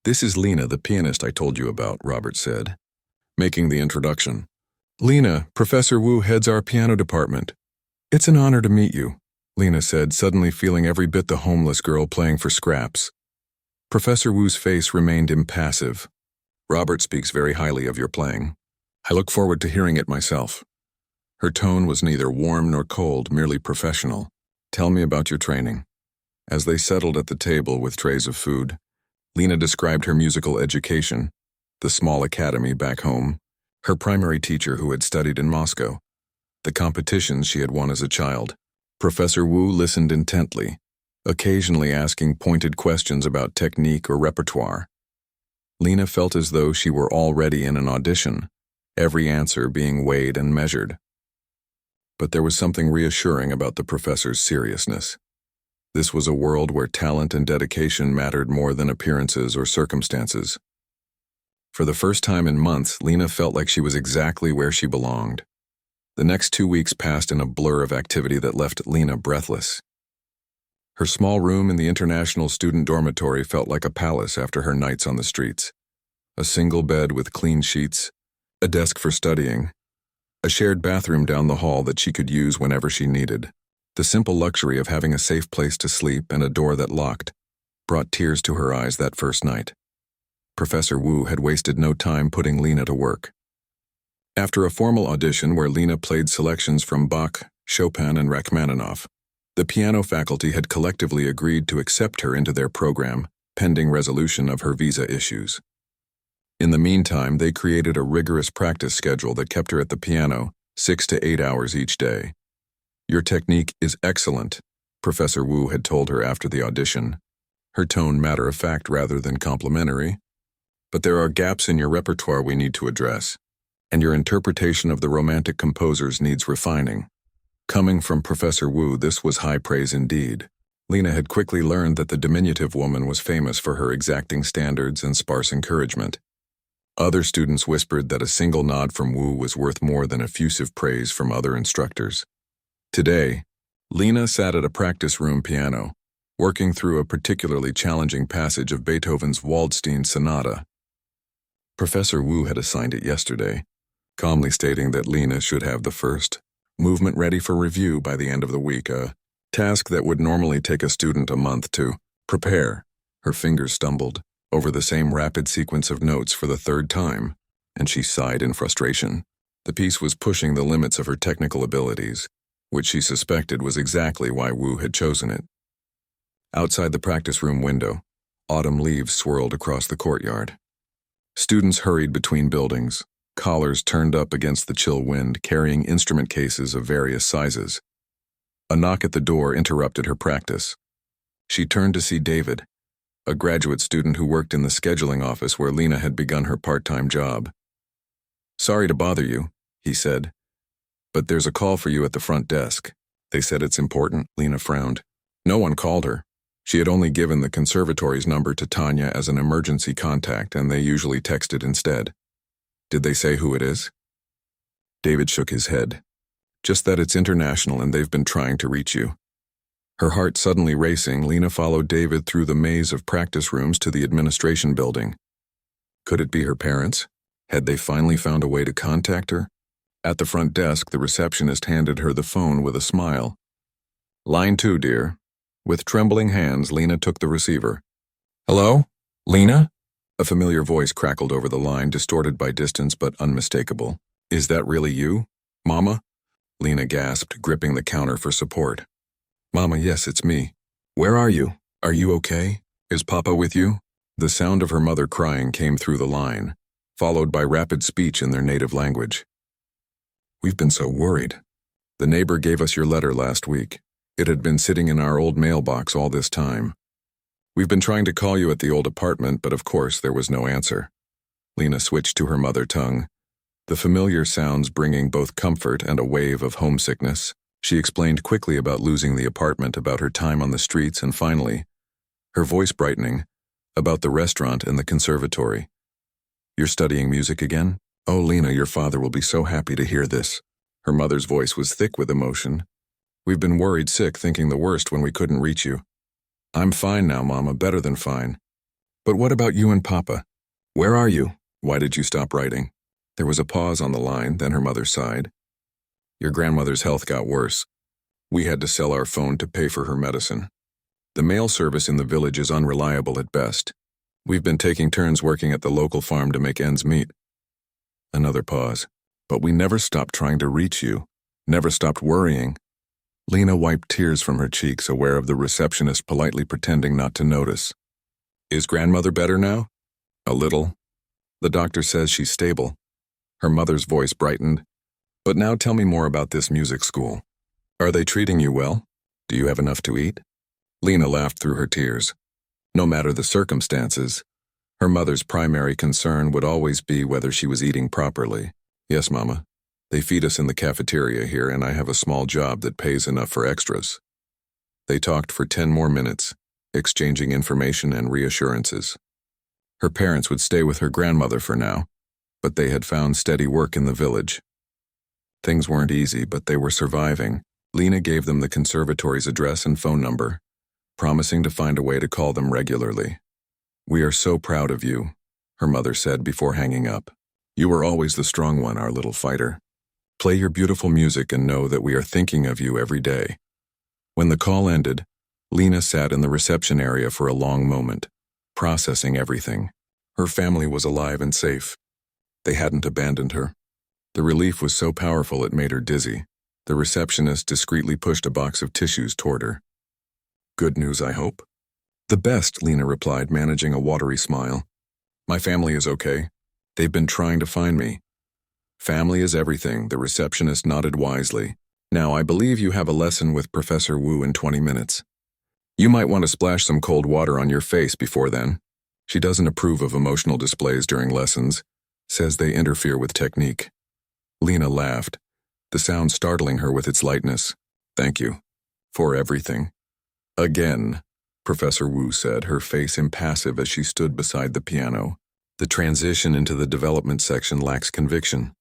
This is Lena, the pianist I told you about, Robert said, making the introduction. Lena, Professor Wu heads our piano department. It's an honor to meet you, Lena said, suddenly feeling every bit the homeless girl playing for scraps. Professor Wu's face remained impassive. Robert speaks very highly of your playing. I look forward to hearing it myself. Her tone was neither warm nor cold, merely professional. Tell me about your training. As they settled at the table with trays of food, Lena described her musical education, the small academy back home, her primary teacher who had studied in Moscow, the competitions she had won as a child. Professor Wu listened intently, occasionally asking pointed questions about technique or repertoire. Lena felt as though she were already in an audition, every answer being weighed and measured. But there was something reassuring about the professor's seriousness. This was a world where talent and dedication mattered more than appearances or circumstances. For the first time in months, Lena felt like she was exactly where she belonged. The next 2 weeks passed in a blur of activity that left Lena breathless. Her small room in the international student dormitory felt like a palace after her nights on the streets. A single bed with clean sheets, a desk for studying, a shared bathroom down the hall that she could use whenever she needed. The simple luxury of having a safe place to sleep and a door that locked brought tears to her eyes that first night. Professor Wu had wasted no time putting Lena to work. After a formal audition where Lena played selections from Bach, Chopin, and Rachmaninoff, the piano faculty had collectively agreed to accept her into their program, pending resolution of her visa issues. In the meantime, they created a rigorous practice schedule that kept her at the piano 6 to 8 hours each day. Your technique is excellent, Professor Wu had told her after the audition, her tone matter-of-fact rather than complimentary. But there are gaps in your repertoire we need to address, and your interpretation of the romantic composers needs refining. Coming from Professor Wu, this was high praise indeed. Lena had quickly learned that the diminutive woman was famous for her exacting standards and sparse encouragement. Other students whispered that a single nod from Wu was worth more than effusive praise from other instructors. Today, Lena sat at a practice room piano, working through a particularly challenging passage of Beethoven's Waldstein Sonata. Professor Wu had assigned it yesterday, calmly stating that Lena should have the first movement ready for review by the end of the week, a task that would normally take a student a month to prepare. Her fingers stumbled over the same rapid sequence of notes for the third time, and she sighed in frustration. The piece was pushing the limits of her technical abilities, which she suspected was exactly why Wu had chosen it. Outside the practice room window, autumn leaves swirled across the courtyard. Students hurried between buildings, collars turned up against the chill wind, carrying instrument cases of various sizes. A knock at the door interrupted her practice. She turned to see David, a graduate student who worked in the scheduling office where Lena had begun her part-time job. Sorry to bother you, he said, but there's a call for you at the front desk. They said it's important, Lena frowned. No one called her. She had only given the conservatory's number to Tanya as an emergency contact, and they usually texted instead. Did they say who it is? David shook his head. Just that it's international and they've been trying to reach you. Her heart suddenly racing, Lena followed David through the maze of practice rooms to the administration building. Could it be her parents? Had they finally found a way to contact her? At the front desk, the receptionist handed her the phone with a smile. "Line 2, dear." With trembling hands, Lena took the receiver. "Hello? Lena?" A familiar voice crackled over the line, distorted by distance but unmistakable. "Is that really you, Mama?" Lena gasped, gripping the counter for support. "Mama, yes, it's me. Where are you? Are you okay? Is Papa with you?" The sound of her mother crying came through the line, followed by rapid speech in their native language. "We've been so worried. The neighbor gave us your letter last week. It had been sitting in our old mailbox all this time. We've been trying to call you at the old apartment, but of course there was no answer." Lena switched to her mother tongue, the familiar sounds bringing both comfort and a wave of homesickness. She explained quickly about losing the apartment, about her time on the streets, and finally, her voice brightening, about the restaurant and the conservatory. "You're studying music again? Oh, Lena, your father will be so happy to hear this." Her mother's voice was thick with emotion. "We've been worried sick, thinking the worst when we couldn't reach you. I'm fine now, Mama, better than fine. But what about you and Papa? Where are you? Why did you stop writing?" There was a pause on the line, then her mother sighed. "Your grandmother's health got worse. We had to sell our phone to pay for her medicine. The mail service in the village is unreliable at best. We've been taking turns working at the local farm to make ends meet." Another pause. "But we never stopped trying to reach you, never stopped worrying." Lena wiped tears from her cheeks, aware of the receptionist politely pretending not to notice. "Is grandmother better now?" "A little. The doctor says she's stable." Her mother's voice brightened. "But now tell me more about this music school. Are they treating you well? Do you have enough to eat?" Lena laughed through her tears. No matter the circumstances, her mother's primary concern would always be whether she was eating properly. "Yes, Mama. They feed us in the cafeteria here, and I have a small job that pays enough for extras." They talked for 10 more minutes, exchanging information and reassurances. Her parents would stay with her grandmother for now, but they had found steady work in the village. Things weren't easy, but they were surviving. Lena gave them the conservatory's address and phone number, promising to find a way to call them regularly. "We are so proud of you," her mother said before hanging up. "You were always the strong one, our little fighter. Play your beautiful music and know that we are thinking of you every day." When the call ended, Lena sat in the reception area for a long moment, processing everything. Her family was alive and safe. They hadn't abandoned her. The relief was so powerful it made her dizzy. The receptionist discreetly pushed a box of tissues toward her. "Good news, I hope?" "The best," Lena replied, managing a watery smile. "My family is okay. They've been trying to find me." "Family is everything," the receptionist nodded wisely. "Now, I believe you have a lesson with Professor Wu in 20 minutes. You might want to splash some cold water on your face before then. She doesn't approve of emotional displays during lessons, says they interfere with technique." Lena laughed, the sound startling her with its lightness. "Thank you. For everything." "Again," Professor Wu said, her face impassive as she stood beside the piano. "The transition into the development section lacks conviction.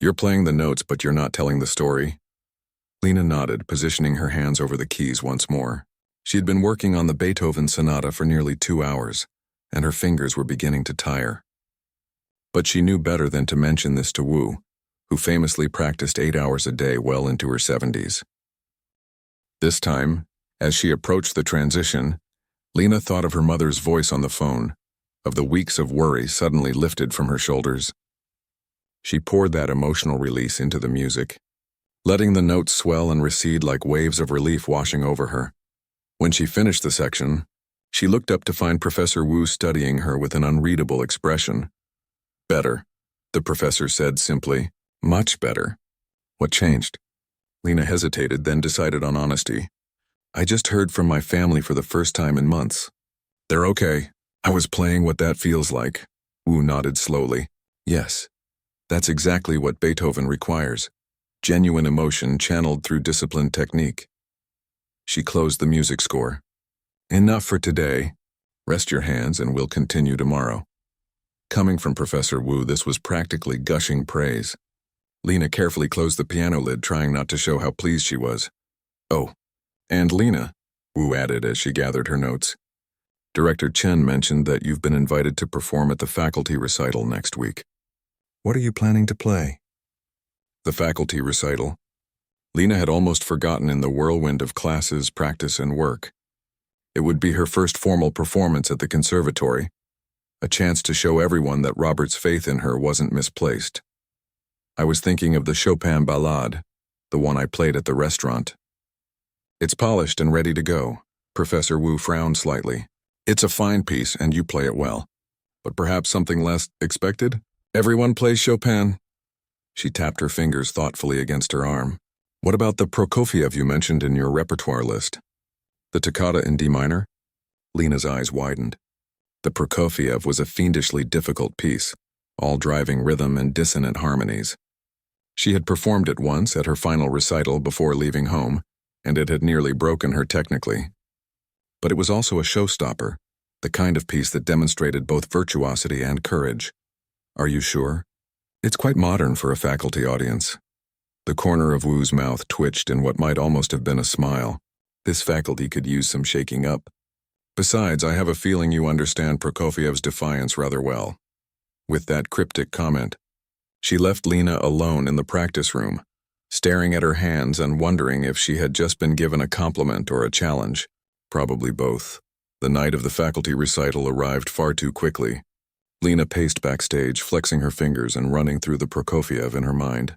You're playing the notes, but you're not telling the story." Lena nodded, positioning her hands over the keys once more. She had been working on the Beethoven sonata for nearly 2 hours, and her fingers were beginning to tire. But she knew better than to mention this to Wu, who famously practiced 8 hours a day well into her 70s. This time, as she approached the transition, Lena thought of her mother's voice on the phone, of the weeks of worry suddenly lifted from her shoulders. She poured that emotional release into the music, letting the notes swell and recede like waves of relief washing over her. When she finished the section, she looked up to find Professor Wu studying her with an unreadable expression. "Better," the professor said simply. "Much better." "What changed?" Lena hesitated, then decided on honesty. "I just heard from my family for the first time in months. They're okay. I was playing what that feels like." Wu nodded slowly. "Yes. That's exactly what Beethoven requires. Genuine emotion channeled through disciplined technique." She closed the music score. "Enough for today. Rest your hands and we'll continue tomorrow." Coming from Professor Wu, this was practically gushing praise. Lena carefully closed the piano lid, trying not to show how pleased she was. "Oh, and Lena," Wu added as she gathered her notes. "Director Chen mentioned that you've been invited to perform at the faculty recital next week. What are you planning to play?" The faculty recital. Lena had almost forgotten in the whirlwind of classes, practice, and work. It would be her first formal performance at the conservatory, a chance to show everyone that Robert's faith in her wasn't misplaced. "I was thinking of the Chopin Ballade, the one I played at the restaurant." "It's polished and ready to go." Professor Wu frowned slightly. "It's a fine piece and you play it well. But perhaps something less expected? Everyone plays Chopin." She tapped her fingers thoughtfully against her arm. "What about the Prokofiev you mentioned in your repertoire list? The Toccata in D minor?" Lena's eyes widened. The Prokofiev was a fiendishly difficult piece, all driving rhythm and dissonant harmonies. She had performed it once at her final recital before leaving home, and it had nearly broken her technically. But it was also a showstopper, the kind of piece that demonstrated both virtuosity and courage. "Are you sure? It's quite modern for a faculty audience." The corner of Wu's mouth twitched in what might almost have been a smile. This faculty could use some shaking up. "Besides, I have a feeling you understand Prokofiev's Defiance rather well." With that cryptic comment, she left Lena alone in the practice room, staring at her hands and wondering if she had just been given a compliment or a challenge. Probably both. The night of the faculty recital arrived far too quickly. Lena paced backstage, flexing her fingers and running through the Prokofiev in her mind.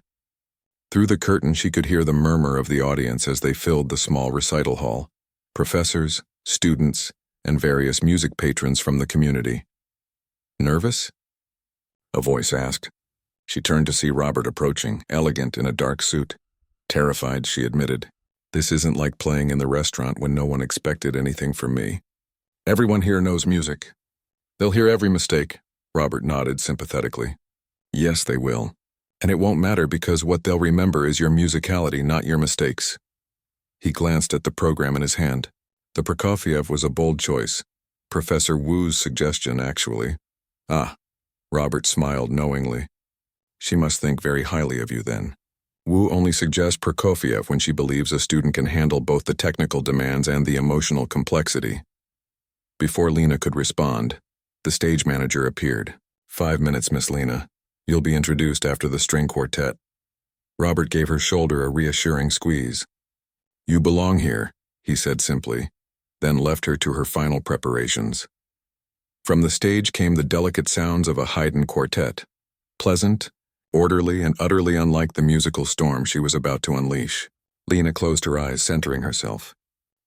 Through the curtain, she could hear the murmur of the audience as they filled the small recital hall. Professors, students, and various music patrons from the community. "Nervous?" a voice asked. She turned to see Robert approaching, elegant in a dark suit. "Terrified," she admitted. "This isn't like playing in the restaurant when no one expected anything from me. Everyone here knows music. They'll hear every mistake." Robert nodded sympathetically. "Yes, they will. And it won't matter because what they'll remember is your musicality, not your mistakes." He glanced at the program in his hand. The Prokofiev was a bold choice. Professor Wu's suggestion, actually. "Ah," Robert smiled knowingly. "She must think very highly of you then. Wu only suggests Prokofiev when she believes a student can handle both the technical demands and the emotional complexity." Before Lena could respond, the stage manager appeared. "5 minutes, Miss Lena. You'll be introduced after the string quartet." Robert gave her shoulder a reassuring squeeze. "You belong here," he said simply, then left her to her final preparations. From the stage came the delicate sounds of a Haydn quartet, pleasant, orderly, and utterly unlike the musical storm she was about to unleash. Lena closed her eyes, centering herself.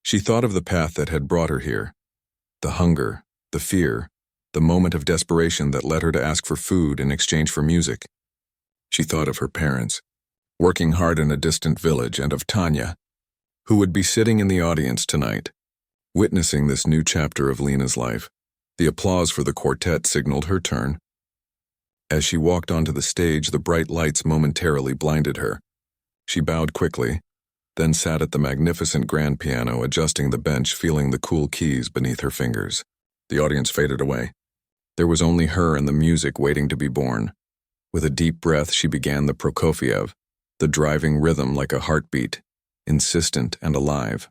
She thought of the path that had brought her here, the hunger, the fear, the moment of desperation that led her to ask for food in exchange for music. She thought of her parents, working hard in a distant village, and of Tanya, who would be sitting in the audience tonight, witnessing this new chapter of Lena's life. The applause for the quartet signaled her turn. As she walked onto the stage, the bright lights momentarily blinded her. She bowed quickly, then sat at the magnificent grand piano, adjusting the bench, feeling the cool keys beneath her fingers. The audience faded away. There was only her and the music waiting to be born. With a deep breath, she began the Prokofiev, the driving rhythm like a heartbeat, insistent and alive.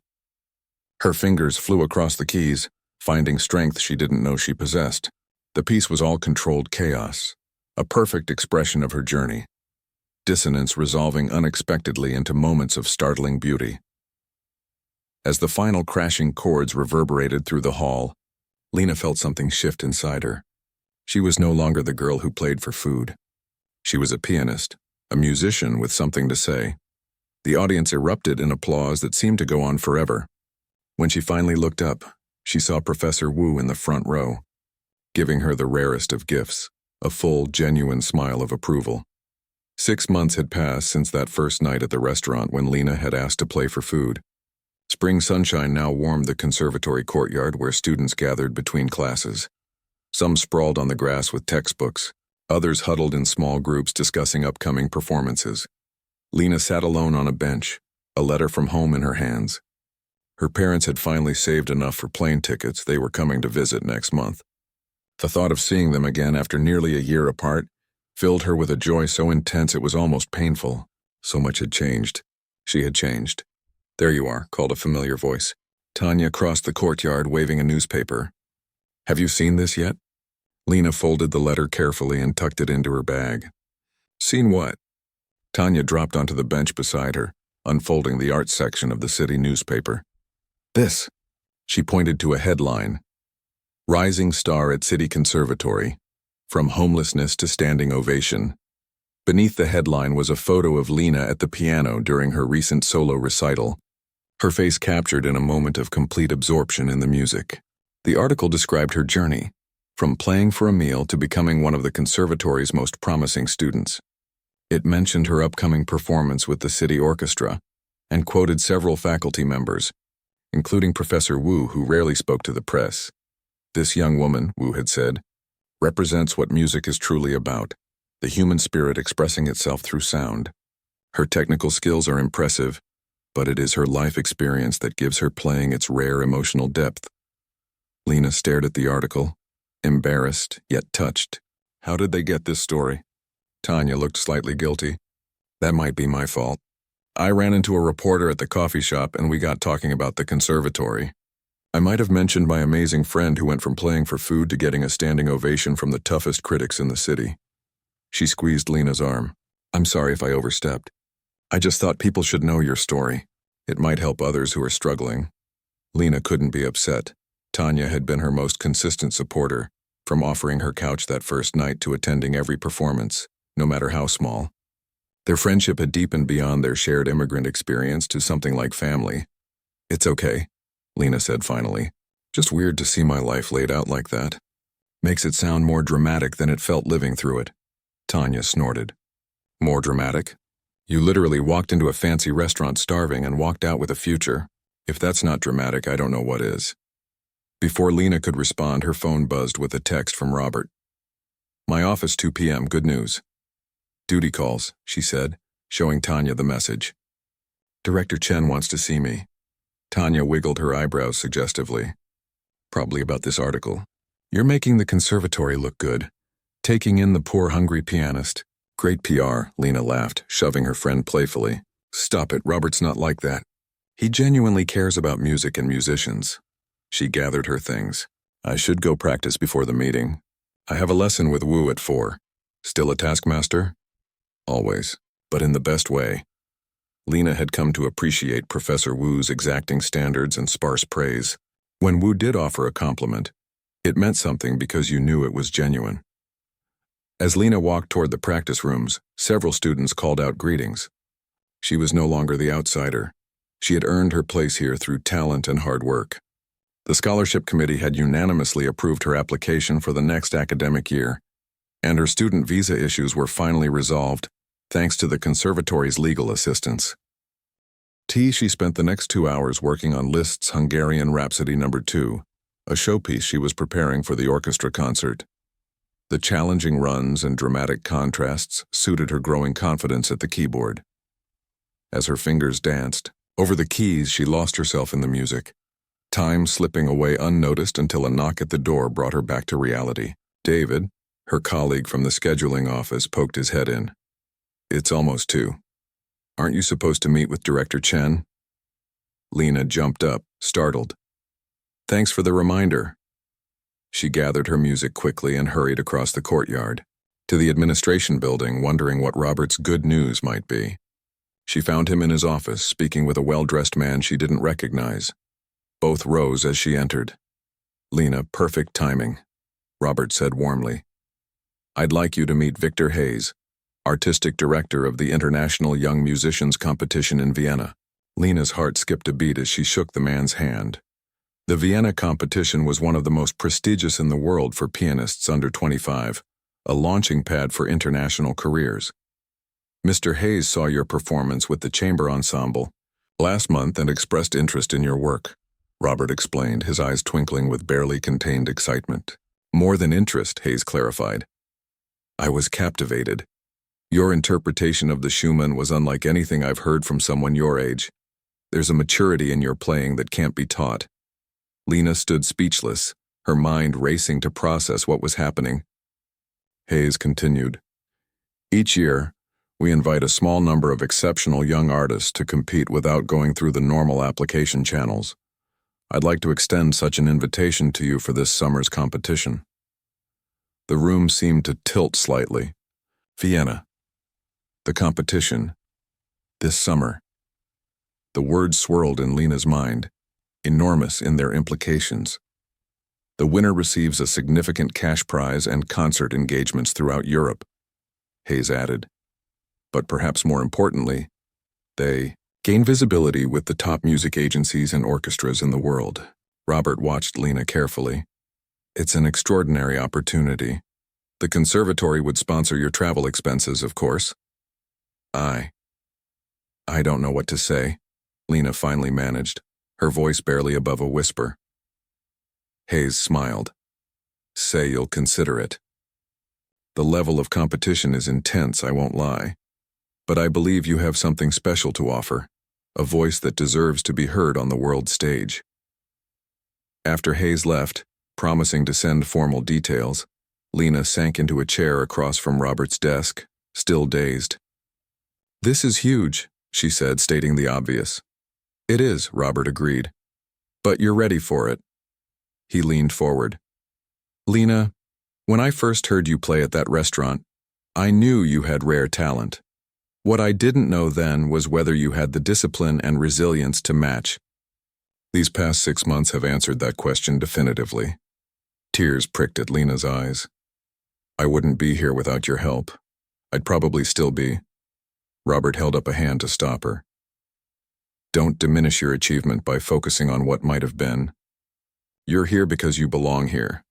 Her fingers flew across the keys, finding strength she didn't know she possessed. The piece was all controlled chaos, a perfect expression of her journey, dissonance resolving unexpectedly into moments of startling beauty. As the final crashing chords reverberated through the hall, Lena felt something shift inside her. She was no longer the girl who played for food. She was a pianist, a musician with something to say. The audience erupted in applause that seemed to go on forever. When she finally looked up, she saw Professor Wu in the front row, giving her the rarest of gifts, a full, genuine smile of approval. 6 months had passed since that first night at the restaurant when Lena had asked to play for food. Spring sunshine now warmed the conservatory courtyard where students gathered between classes. Some sprawled on the grass with textbooks, others huddled in small groups discussing upcoming performances. Lena sat alone on a bench, a letter from home in her hands. Her parents had finally saved enough for plane tickets. They were coming to visit next month. The thought of seeing them again after nearly a year apart filled her with a joy so intense it was almost painful. So much had changed. She had changed. "There you are," called a familiar voice. Tanya crossed the courtyard waving a newspaper. "Have you seen this yet?" Lena folded the letter carefully and tucked it into her bag. "Seen what?" Tanya dropped onto the bench beside her, unfolding the arts section of the city newspaper. "This." She pointed to a headline. "Rising Star at City Conservatory. From Homelessness to Standing Ovation." Beneath the headline was a photo of Lena at the piano during her recent solo recital, her face captured in a moment of complete absorption in the music. The article described her journey, from playing for a meal to becoming one of the conservatory's most promising students. It mentioned her upcoming performance with the city orchestra and quoted several faculty members, including Professor Wu, who rarely spoke to the press. "This young woman," Wu had said, "represents what music is truly about, the human spirit expressing itself through sound. Her technical skills are impressive, but it is her life experience that gives her playing its rare emotional depth." Lena stared at the article, embarrassed yet touched. "How did they get this story?" Tanya looked slightly guilty. "That might be my fault. I ran into a reporter at the coffee shop and we got talking about the conservatory. I might have mentioned my amazing friend who went from playing for food to getting a standing ovation from the toughest critics in the city." She squeezed Lena's arm. "I'm sorry if I overstepped. I just thought people should know your story. It might help others who are struggling." Lena couldn't be upset. Tanya had been her most consistent supporter, from offering her couch that first night to attending every performance, no matter how small. Their friendship had deepened beyond their shared immigrant experience to something like family. "It's okay," Lena said finally. "Just weird to see my life laid out like that. Makes it sound more dramatic than it felt living through it." Tanya snorted. "More dramatic? You literally walked into a fancy restaurant starving and walked out with a future. If that's not dramatic, I don't know what is." Before Lena could respond, her phone buzzed with a text from Robert. "My office, 2 p.m., good news." "Duty calls," she said, showing Tanya the message. "Director Chen wants to see me." Tanya wiggled her eyebrows suggestively. "Probably about this article. You're making the conservatory look good. Taking in the poor hungry pianist. Great PR," Lena laughed, shoving her friend playfully. "Stop it, Robert's not like that. He genuinely cares about music and musicians." She gathered her things. "I should go practice before the meeting. I have a lesson with Wu at 4. Still a taskmaster?" "Always, but in the best way." Lena had come to appreciate Professor Wu's exacting standards and sparse praise. When Wu did offer a compliment, it meant something because you knew it was genuine. As Lena walked toward the practice rooms, several students called out greetings. She was no longer the outsider. She had earned her place here through talent and hard work. The scholarship committee had unanimously approved her application for the next academic year, and her student visa issues were finally resolved, thanks to the conservatory's legal assistance. She spent the next 2 hours working on Liszt's Hungarian Rhapsody No. 2, a showpiece she was preparing for the orchestra concert. The challenging runs and dramatic contrasts suited her growing confidence at the keyboard. As her fingers danced over the keys, she lost herself in the music, time slipping away unnoticed until a knock at the door brought her back to reality. David, her colleague from the scheduling office, poked his head in. "It's almost 2. Aren't you supposed to meet with Director Chen?" Lena jumped up, startled. "Thanks for the reminder." She gathered her music quickly and hurried across the courtyard, to the administration building, wondering what Robert's good news might be. She found him in his office, speaking with a well-dressed man she didn't recognize. Both rose as she entered. "Lena, perfect timing," Robert said warmly. "I'd like you to meet Victor Hayes, artistic director of the International Young Musicians Competition in Vienna." Lena's heart skipped a beat as she shook the man's hand. The Vienna competition was one of the most prestigious in the world for pianists under 25, a launching pad for international careers. "Mr. Hayes saw your performance with the chamber ensemble last month and expressed interest in your work," Robert explained, his eyes twinkling with barely contained excitement. "More than interest," Hayes clarified. "I was captivated. Your interpretation of the Schumann was unlike anything I've heard from someone your age. There's a maturity in your playing that can't be taught." Lena stood speechless, her mind racing to process what was happening. Hayes continued. Each year, we invite a small number of exceptional young artists to compete without going through the normal application channels. I'd like to extend such an invitation to you for this summer's competition. The room seemed to tilt slightly. Vienna. The competition. This summer. The words swirled in Lena's mind, enormous in their implications. The winner receives a significant cash prize and concert engagements throughout Europe, Hayes added. But perhaps more importantly, they gain visibility with the top music agencies and orchestras in the world. Robert watched Lena carefully. It's an extraordinary opportunity. The conservatory would sponsor your travel expenses, of course. I don't know what to say, Lena finally managed, her voice barely above a whisper. Hayes smiled. Say you'll consider it. The level of competition is intense, I won't lie. But I believe you have something special to offer, a voice that deserves to be heard on the world stage. After Hayes left, promising to send formal details, Lena sank into a chair across from Robert's desk, still dazed. This is huge, she said, stating the obvious. It is, Robert agreed. But you're ready for it. He leaned forward. Lena, when I first heard you play at that restaurant, I knew you had rare talent. What I didn't know then was whether you had the discipline and resilience to match. These past 6 months have answered that question definitively. Tears pricked at Lena's eyes. I wouldn't be here without your help. I'd probably still be. Robert held up a hand to stop her. Don't diminish your achievement by focusing on what might have been. You're here because you belong here.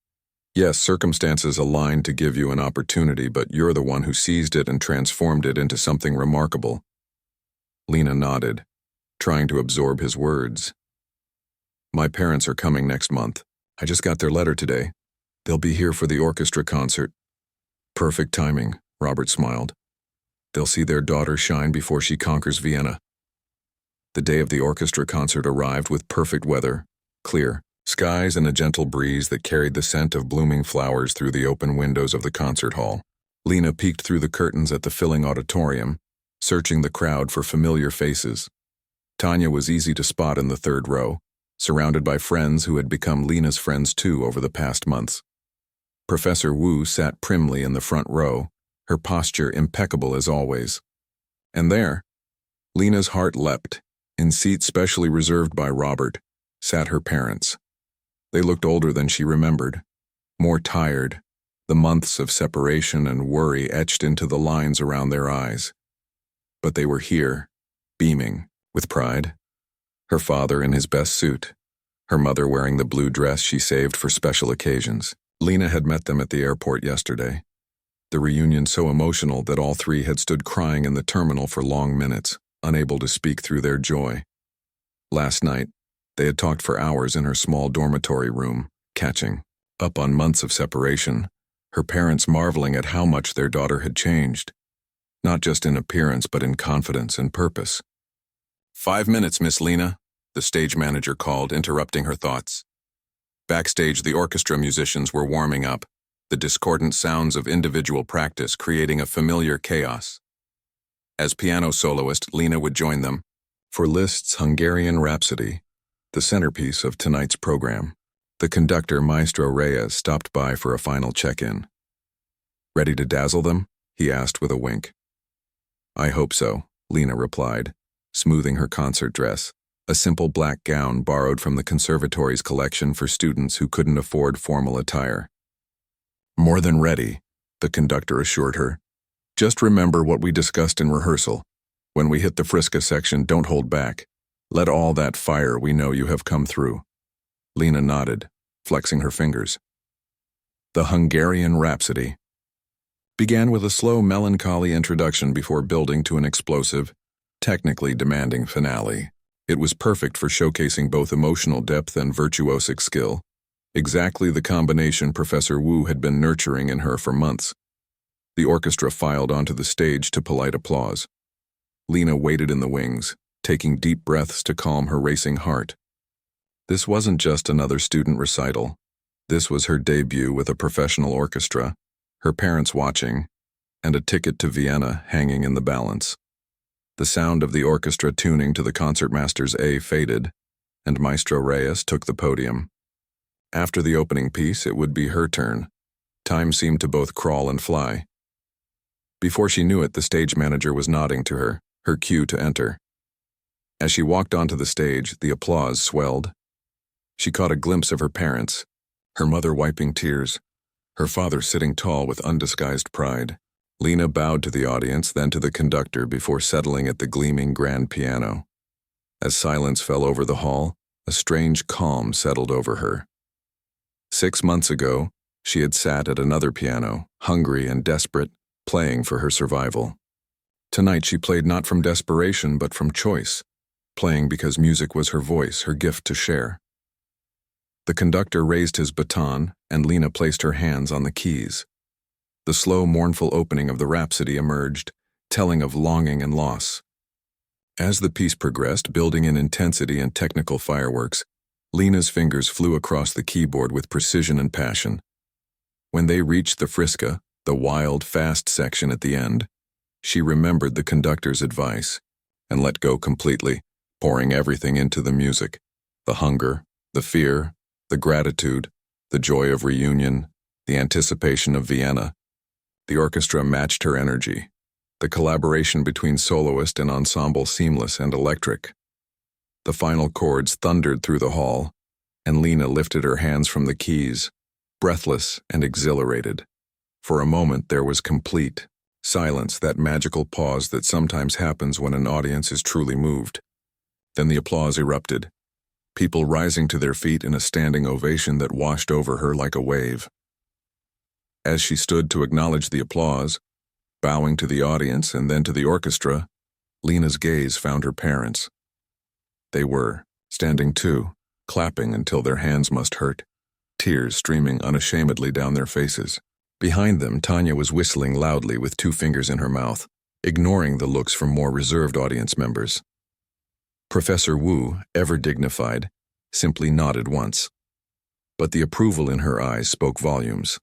Yes, circumstances aligned to give you an opportunity, but you're the one who seized it and transformed it into something remarkable. Lena nodded, trying to absorb his words. My parents are coming next month. I just got their letter today. They'll be here for the orchestra concert. Perfect timing, Robert smiled. They'll see their daughter shine before she conquers Vienna. The day of the orchestra concert arrived with perfect weather, clear skies and a gentle breeze that carried the scent of blooming flowers through the open windows of the concert hall. Lena peeked through the curtains at the filling auditorium, searching the crowd for familiar faces. Tanya was easy to spot in the third row, surrounded by friends who had become Lena's friends too over the past months. Professor Wu sat primly in the front row, her posture impeccable as always. And there, Lena's heart leapt. In seats specially reserved by Robert, sat her parents. They looked older than she remembered, more tired, the months of separation and worry etched into the lines around their eyes. But they were here, beaming, with pride. Her father in his best suit, her mother wearing the blue dress she saved for special occasions. Lena had met them at the airport yesterday. The reunion so emotional that all three had stood crying in the terminal for long minutes, unable to speak through their joy. Last night, they had talked for hours in her small dormitory room, catching up on months of separation, her parents marveling at how much their daughter had changed, not just in appearance but in confidence and purpose. 5 minutes, Miss Lena, the stage manager called, interrupting her thoughts. Backstage, the orchestra musicians were warming up, the discordant sounds of individual practice creating a familiar chaos. As piano soloist, Lena would join them for Liszt's Hungarian Rhapsody, the centerpiece of tonight's program. The conductor, Maestro Reyes, stopped by for a final check-in. Ready to dazzle them? He asked with a wink. I hope so, Lena replied, smoothing her concert dress, a simple black gown borrowed from the conservatory's collection for students who couldn't afford formal attire. More than ready, the conductor assured her. Just remember what we discussed in rehearsal. When we hit the Friska section, don't hold back. Let all that fire we know you have come through. Lena nodded, flexing her fingers. The Hungarian Rhapsody began with a slow, melancholy introduction before building to an explosive, technically demanding finale. It was perfect for showcasing both emotional depth and virtuosic skill, exactly the combination Professor Wu had been nurturing in her for months. The orchestra filed onto the stage to polite applause. Lena waited in the wings, taking deep breaths to calm her racing heart. This wasn't just another student recital. This was her debut with a professional orchestra, her parents watching, and a ticket to Vienna hanging in the balance. The sound of the orchestra tuning to the concertmaster's A faded, and Maestro Reyes took the podium. After the opening piece, it would be her turn. Time seemed to both crawl and fly. Before she knew it, the stage manager was nodding to her, her cue to enter. As she walked onto the stage, the applause swelled. She caught a glimpse of her parents, her mother wiping tears, her father sitting tall with undisguised pride. Lena bowed to the audience, then to the conductor before settling at the gleaming grand piano. As silence fell over the hall, a strange calm settled over her. 6 months ago, she had sat at another piano, hungry and desperate, playing for her survival. Tonight she played not from desperation but from choice, playing because music was her voice, her gift to share. The conductor raised his baton, and Lena placed her hands on the keys. The slow, mournful opening of the Rhapsody emerged, telling of longing and loss. As the piece progressed, building in intensity and technical fireworks, Lena's fingers flew across the keyboard with precision and passion. When they reached the Frisca, the wild, fast section at the end, she remembered the conductor's advice and let go completely, pouring everything into the music: the hunger, the fear, the gratitude, the joy of reunion, the anticipation of Vienna. The orchestra matched her energy, the collaboration between soloist and ensemble seamless and electric. The final chords thundered through the hall, and Lena lifted her hands from the keys, breathless and exhilarated. For a moment there was complete silence, that magical pause that sometimes happens when an audience is truly moved. Then the applause erupted, people rising to their feet in a standing ovation that washed over her like a wave. As she stood to acknowledge the applause, bowing to the audience and then to the orchestra, Lena's gaze found her parents. They were, standing too, clapping until their hands must hurt, tears streaming unashamedly down their faces. Behind them, Tanya was whistling loudly with 2 fingers in her mouth, ignoring the looks from more reserved audience members. Professor Wu, ever dignified, simply nodded once. But the approval in her eyes spoke volumes.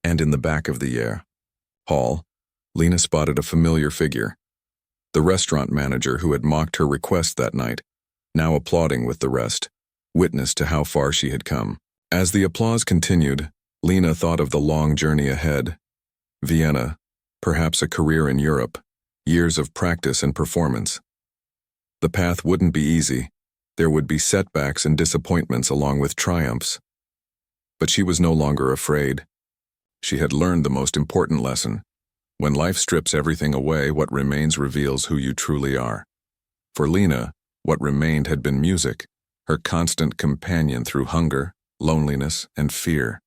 And in the back of the hall, Lena spotted a familiar figure. The restaurant manager who had mocked her request that night, now applauding with the rest, witness to how far she had come. As the applause continued, Lena thought of the long journey ahead. Vienna, perhaps a career in Europe, years of practice and performance. The path wouldn't be easy. There would be setbacks and disappointments along with triumphs. But she was no longer afraid. She had learned the most important lesson. When life strips everything away, what remains reveals who you truly are. For Lena, what remained had been music, her constant companion through hunger, loneliness, and fear.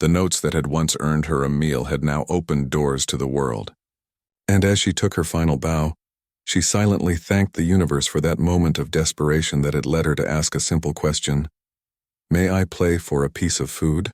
The notes that had once earned her a meal had now opened doors to the world. And as she took her final bow, she silently thanked the universe for that moment of desperation that had led her to ask a simple question: "May I play for a piece of food?"